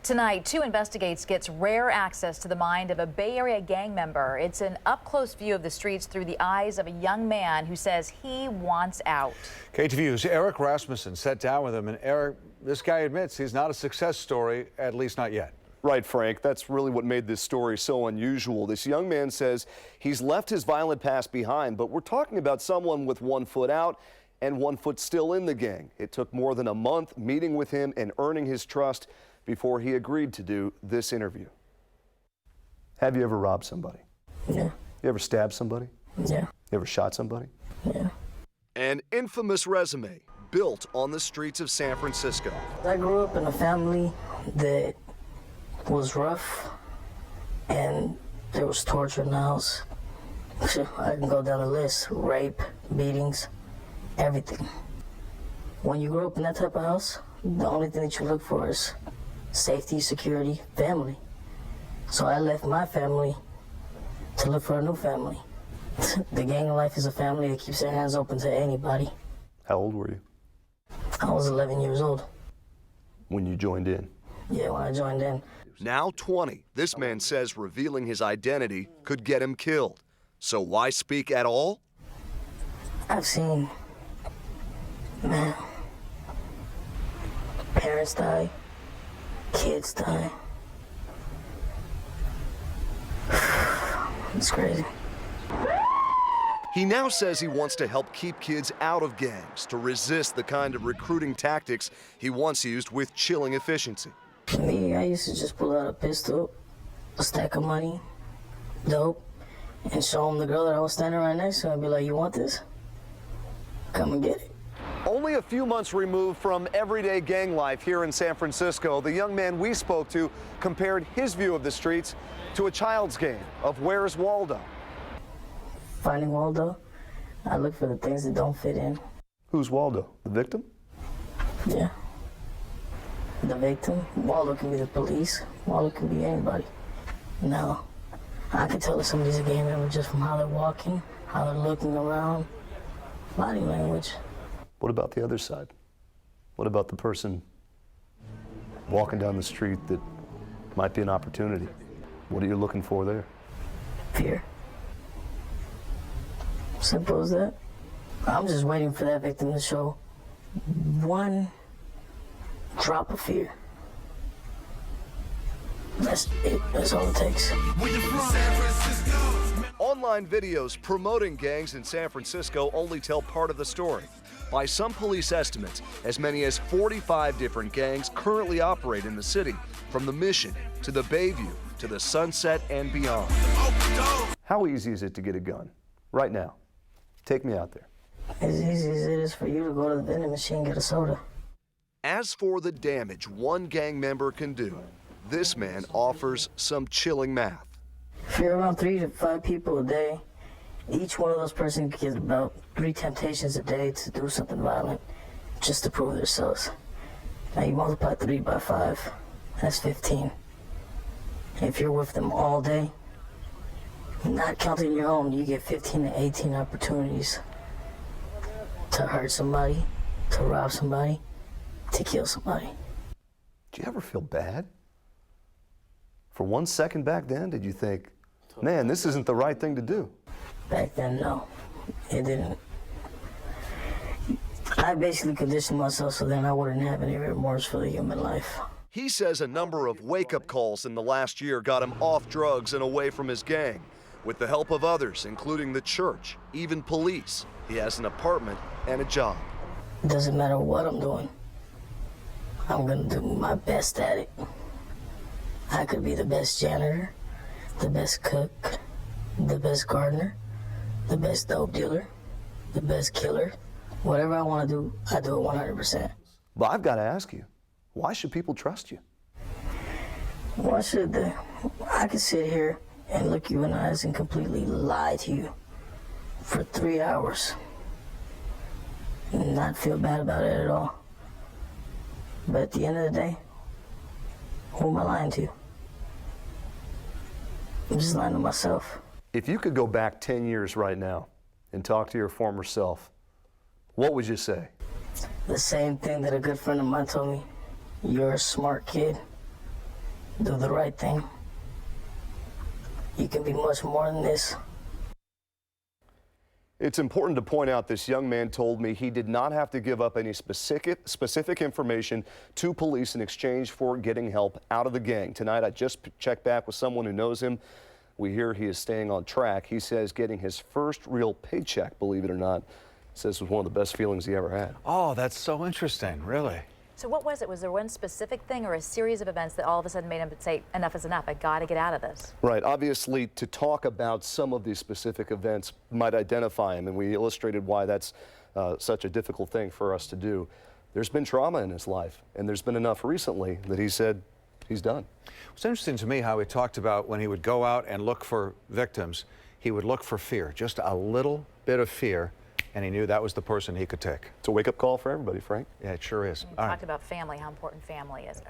Tonight, 2 Investigates gets rare access to the mind of a Bay Area gang member. It's an up-close view of the streets through the eyes of a young man who says he wants out. KTVU's Eric Rasmussen sat down with him, and Eric, this guy admits he's not a success story, at least not yet. Right, Frank. That's really what made this story so unusual. This young man says he's left his violent past behind, but we're talking about someone with 1 foot out and 1 foot still in the gang. It took more than a month meeting with him and earning his trust before he agreed to do this interview. Have you ever robbed somebody? Yeah. You ever stabbed somebody? Yeah. You ever shot somebody? Yeah. An infamous resume built on the streets of San Francisco. I grew up in a family that was rough, and there was torture in the house. I can go down the list: rape, beatings, everything. When you grow up in that type of house, the only thing that you look for is safety, security, family. So I left my family to look for a new family. The gang life is a family that keeps their hands open to anybody. How old were you? I was 11 years old. When you joined in? Yeah, when I joined in. Now 20, this man says revealing his identity could get him killed. So why speak at all? I've seen, man, parents die, kids die. It's crazy. He now says he wants to help keep kids out of gangs, to resist the kind of recruiting tactics he once used with chilling efficiency. Me, I used to just pull out a pistol, a stack of money, dope, and show him the girl that I was standing right next to and be like, "You want this? Come and get it." Only a few months removed from everyday gang life here in San Francisco, the young man we spoke to compared his view of the streets to a child's game of Where's Waldo? Finding Waldo, I look for the things that don't fit in. Who's Waldo? The victim? Yeah. The victim. Waldo can be the police. Waldo can be anybody. Now, I can tell if somebody's a gang member just from how they're walking, how they're looking around, body language. What about the other side? What about the person walking down the street that might be an opportunity? What are you looking for there? Fear. Simple as that. I'm just waiting for that victim to show one drop of fear. That's it. That's all it takes. Online videos promoting gangs in San Francisco only tell part of the story. By some police estimates, as many as 45 different gangs currently operate in the city, from the Mission to the Bayview to the Sunset and beyond. How easy is it to get a gun? Right now. Take me out there. As easy as it is for you to go to the vending machine and get a soda. As for the damage one gang member can do, this man offers some chilling math. If you're around 3 to 5 people a day, each one of those persons gets about 3 temptations a day to do something violent just to prove themselves. Now you multiply 3 by 5, that's 15. If you're with them all day, not counting your own, you get 15 to 18 opportunities to hurt somebody, to rob somebody, to kill somebody. Did you ever feel bad? For 1 second back then, did you think, man, this isn't the right thing to do? Back then, no, it didn't. I basically conditioned myself so then I wouldn't have any remorse for the human life. He says a number of wake-up calls in the last year got him off drugs and away from his gang. With the help of others, including the church, even police, he has an apartment and a job. It doesn't matter what I'm doing. I'm gonna do my best at it. I could be the best janitor, the best cook, the best gardener, the best dope dealer, the best killer. Whatever I want to do, I do it 100%. But I've got to ask you, why should people trust you? Why should they? I could sit here and look you in the eyes and completely lie to you for 3 hours and not feel bad about it at all. But at the end of the day, who am I lying to? I'm just lying to myself. If you could go back 10 years right now and talk to your former self, what would you say? The same thing that a good friend of mine told me. You're a smart kid. do the right thing. You can be much more than this. It's important to point out this young man told me he did not have to give up any specific information to police in exchange for getting help out of the gang. Tonight, I just checked back with someone who knows him. We hear he is staying on track. He says getting his first real paycheck, believe it or not, says was one of the best feelings he ever had. Oh, that's so interesting, really. So what was it? Was there one specific thing or a series of events that all of a sudden made him say, enough is enough, I got to get out of this? Right. Obviously, to talk about some of these specific events might identify him, and we illustrated why that's such a difficult thing for us to do. There's been trauma in his life, and there's been enough recently that he said he's done. It's interesting to me how he talked about when he would go out and look for victims, he would look for fear, just a little bit of fear, and he knew that was the person he could take. It's a wake-up call for everybody, Frank. Yeah, it sure is. You talked about family, how important family is.